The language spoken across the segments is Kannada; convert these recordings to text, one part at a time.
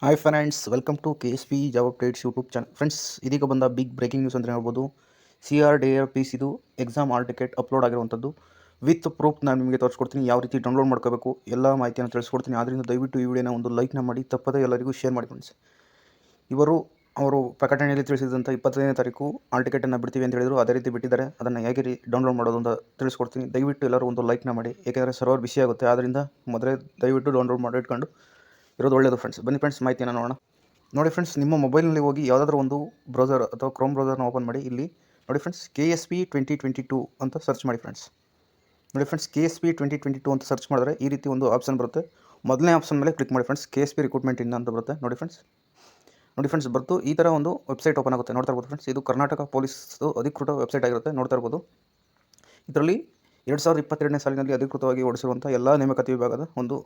Hi friends, welcome to KSP job updates YouTube channel. Friends, ಇದೀಗ ಬಂದ ಬಿಗ್ ಬ್ರೇಕಿಂಗ್ ನ್ಯೂಸ್ ಅಂತ ಹೇಳ್ಬೋದು. CRDAR ಇದು ಎಕ್ಸಾಮ್ ಆಲ್ ಟಿಕೆಟ್ ಅಪ್ಲೋಡ್ ಆಗಿರುವಂಥದ್ದು. ವಿತ್ ಪ್ರೂಫ್ ನಾನು ನಿಮಗೆ ತೋರಿಸ್ಕೊಡ್ತೀನಿ, ಯಾವ ರೀತಿ ಡೌನ್ಲೋಡ್ ಮಾಡ್ಕೋಬೇಕು ಎಲ್ಲ ಮಾಹಿತಿಯನ್ನು ತಿಳಿಸ್ಕೊಡ್ತೀನಿ. ಆದ್ದರಿಂದ ದಯವಿಟ್ಟು ಈ ವಿಡಿಯೋನ ಒಂದು ಲೈಕ್ನ ಮಾಡಿ, ತಪ್ಪದೇ ಎಲ್ಲರಿಗೂ ಶೇರ್ ಮಾಡಿ ಫ್ರೆಂಡ್ಸ್. ಅವರು ಪ್ರಕಟಣೆಯಲ್ಲಿ ತಿಳಿಸಿದಂಥ 25ನೇ ತಾರೀಕು ಆಲ್ ಟಿಕೆಟನ್ನು ಬಿಡ್ತೀವಿ ಅಂತ ಹೇಳಿದರು. ಅದೇ ರೀತಿ ಬಿಟ್ಟಿದ್ದಾರೆ. ಅದನ್ನು ಹೇಗೆ ಡೌನ್ಲೋಡ್ ಮಾಡೋದು ಅಂತ ತಿಳಿಸ್ಕೊಡ್ತೀನಿ. ದಯವಿಟ್ಟು ಎಲ್ಲರೂ ಒಂದು ಲೈಕ್ನ ಮಾಡಿ, ಏಕೆಂದರೆ ಸರ್ವರ್ ಬಿಸಿ ಆಗುತ್ತೆ. ಆದ್ದರಿಂದ ಮೊದಲೇ ದಯವಿಟ್ಟು ಡೌನ್ಲೋಡ್ ಮಾಡಿ ಇಟ್ಕೊಂಡು ಇರೋದು ಒಳ್ಳೆಯದು ಫ್ರೆಂಡ್ಸ್. ಬನ್ನಿ ಫ್ರೆಂಡ್ಸ್, ಮಾಹಿತಿಯನ್ನು ನೋಡೋಣ. ನೋಡಿ ಫ್ರೆಂಡ್ಸ್, ನಿಮ್ಮ ಮೊಬೈಲ್ನಲ್ಲಿ ಹೋಗಿ ಯಾವುದಾದ್ರೂ ಒಂದು ಬ್ರೌಸರ್ ಅಥವಾ ಕ್ರೋಮ್ ಬ್ರೌಸರ್ನ ಓಪನ್ ಮಾಡಿ. ಇಲ್ಲಿ ನೋಡಿ ಫ್ರೆಂಡ್ಸ್, KSP 2022 ಅಂತ ಸರ್ಚ್ ಮಾಡಿ ಫ್ರೆಂಡ್ಸ್. ನೋಡಿ ಫ್ರೆಂಡ್ಸ್, KSP 2022 ಅಂತ ಸರ್ಚ್ ಮಾಡಿದ್ರೆ ಈ ರೀತಿ ಒಂದು ಆಪ್ಷನ್ ಬರುತ್ತೆ. ಮೊದಲನೇ ಆಪ್ಷನ್ ಮೇಲೆ ಕ್ಲಿಕ್ ಮಾಡಿ ಫ್ರೆಂಡ್ಸ್. KSP ರಿಕ್ರೂಟ್ಮೆಂಟ್ ಇನ್ ಅಂತ ಬರುತ್ತೆ. ನೋಡಿ ಫ್ರೆಂಡ್ಸ್ ಬರ್ತು ಈ ಥರ ಒಂದು ವೆಬ್ಸೈಟ್ ಓಪನ್ ಆಗುತ್ತೆ. ನೋಡ್ತಾ ಇರ್ಬೋದು ಫ್ರೆಂಡ್ಸ್, ಇದು ಕರ್ನಾಟಕ ಪೊಲೀಸ್ ಅಧಿಕೃತ ವೆಬ್ಸೈಟ್ ಆಗಿರುತ್ತೆ. ನೋಡ್ತಾ ಇರ್ಬೋದು. ಇದರಲ್ಲಿ 2022ನೇ ಸಾಲಿನಲ್ಲಿ ಅಧಿಕೃತವಾಗಿ ಓಡಿಸಿರುವಂಥ ಎಲ್ಲ ನೇಮಕಾತಿ ವಿಭಾಗದ ಒಂದು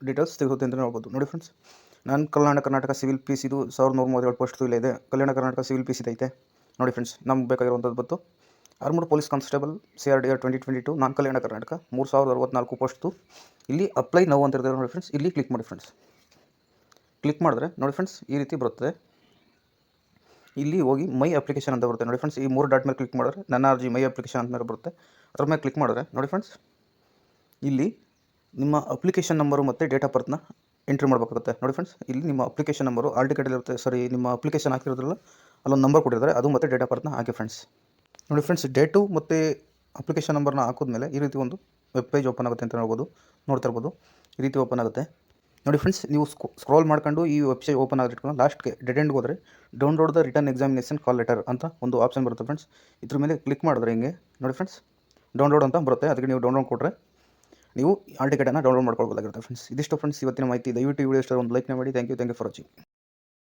ಡೀಟೇಲ್ಸ್ ಸಿಗುತ್ತೆ ಅಂತ ಹೇಳ್ಬೋದು. ನೋಡಿ ಫ್ರೆಂಡ್ಸ್, ನಾನು ಕರ್ನಾಟಕ ಸಿವಿಲ್ ಪೀಸ್ ಇದು 1137 ಪೋಸ್ಟ್ ಇಲ್ಲ ಇದೆ. Kalyana Karnataka civil piece ಇದೈತೆ. ನೋಡಿ ಫ್ರೆಂಡ್ಸ್, ನಮ್ಗೆ ಬೇಕಾಗಿರುವಂಥದ್ದು ಬಂತು ಆರ್ಮಡ್ ಪೊಲೀಸ್ ಕಾನ್ಸ್ಟೇಬಲ್ CRDAR 2022 ನಾನ್ ಕಲ್ಯಾಣ ಕರ್ನಾಟಕ 3064 ಪೋಸ್ಟ್ದು. ಇಲ್ಲಿ ಅಪ್ಲೈ ನೌ ಅಂತ ಇರ್ತದೆ. ನೋಡಿ ಫ್ರೆಂಡ್ಸ್, ಇಲ್ಲಿ ಕ್ಲಿಕ್ ಮಾಡಿ ಫ್ರೆಂಡ್ಸ್. ಕ್ಲಿಕ್ ಮಾಡಿದ್ರೆ ನೋಡಿ ಫ್ರೆಂಡ್ಸ್, ಈ ರೀತಿ ಬರುತ್ತೆ. ಇಲ್ಲಿ ಹೋಗಿ ಮೈ ಅಪ್ಲಿಕೇಶನ್ ಅಂತ ಬರುತ್ತೆ. ನೋಡಿ ಫ್ರೆಂಡ್ಸ್, ಈ 3 ಡಾಟ್ ಮೇಲೆ ಕ್ಲಿಕ್ ಮಾಡಿದ್ರೆ ನನ್ನ ಅರ್ಜಿ ಮೈ ಅಪ್ಲಿಕೇಶನ್ ಅಂತ ಮೇಲೆ ಬರುತ್ತೆ. ಅದ್ರ ಮೇಲೆ ಕ್ಲಿಕ್ ಮಾಡಿದ್ರೆ ನೋಡಿ ಫ್ರೆಂಡ್ಸ್, ಇಲ್ಲಿ ನಿಮ್ಮ ಅಪ್ಲಿಕೇಶನ್ ನಂಬರು ಮತ್ತು ಡೇಟ್ ಆಫ್ ಬರ್ತ್ನ ಎಂಟ್ರಿ ಮಾಡಬೇಕಾಗುತ್ತೆ. ನೋಡಿ ಫ್ರೆಂಡ್ಸ್, ಇಲ್ಲಿ ನಿಮ್ಮ ಅಪ್ಲಿಕೇಶನ್ ನಂಬರು ಆಲ್ ಟಿಕೆಟಲ್ಲಿರುತ್ತೆ. ನಿಮ್ಮ ಅಪ್ಲಿಕೇಶನ್ ಹಾಕಿರೋದ್ರಲ್ಲ ಅಲ್ಲೊಂದು ನಂಬರ್ ಕೊಟ್ಟಿರ್ತಾರೆ, ಅದು ಮತ್ತು ಡೇಟ್ ಆಫ್ ಬರ್ತ್ನ ಹಾಕಿ ಫ್ರೆಂಡ್ಸ್. ನೋಡಿ ಫ್ರೆಂಡ್ಸ್, ಡೇಟು ಮತ್ತು ಅಪ್ಲಿಕೇಶನ್ ನಂಬರ್ನ ಹಾಕಿದ್ಮೇಲೆ ಈ ರೀತಿ ಒಂದು ವೆಬ್ ಪೇಜ್ ಓಪನ್ ಆಗುತ್ತೆ ಅಂತ ಹೇಳ್ಬೋದು. ನೋಡ್ತಾ ಇರ್ಬೋದು, ಈ ರೀತಿ ಓಪನ್ ಆಗುತ್ತೆ. ನೋಡಿ ಫ್ರೆಂಡ್ಸ್, ನೀವು ಸ್ಕ್ರೋಲ್ ಮಾಡ್ಕೊಂಡು ಈ ವೆಬ್ಸೈಟ್ ಓಪನ್ ಆಗಿಟ್ಕೊಂಡು ಲಾಸ್ಟ್ಗೆ ಡೆಡ್ ಎಂಡ್ಗೆ ಹೋದರೆ download the return examination call letter ಅಂತ ಒಂದು ಆಪ್ಷನ್ ಬರುತ್ತೆ ಫ್ರೆಂಡ್ಸ್. ಇದ್ರ ಮೇಲೆ ಕ್ಲಿಕ್ ಮಾಡಿದ್ರೆ ಹಿಂಗೆ ನೋಡಿ ಫ್ರೆಂಡ್ಸ್, ಡೌನ್ಲೋಡ್ ಅಂತ ಬರುತ್ತೆ. ಅದಕ್ಕೆ ನೀವು ಡೌನ್ಲೋಡ್ ಕೊಟ್ಟರೆ ನೀವು ಆಲ್ ಟಿಕೆಟನ್ನು ಡೌನ್ಲೋಡ್ ಮಾಡ್ಕೊಳ್ಬೋದಾಗಿರುತ್ತೆ ಫ್ರೆಂಡ್ಸ್. ಇದಿಷ್ಟು ಫ್ರೆಂಡ್ಸ್ ಇವತ್ತಿನ ಮಾಹಿತಿ. ದಯವಿಟ್ಟು ಈ ವಿಡಿಯೋ ಇಷ್ಟ ಒಂದು ಲೈಕ್ನ ಮಾಡಿ. Thank you for watching.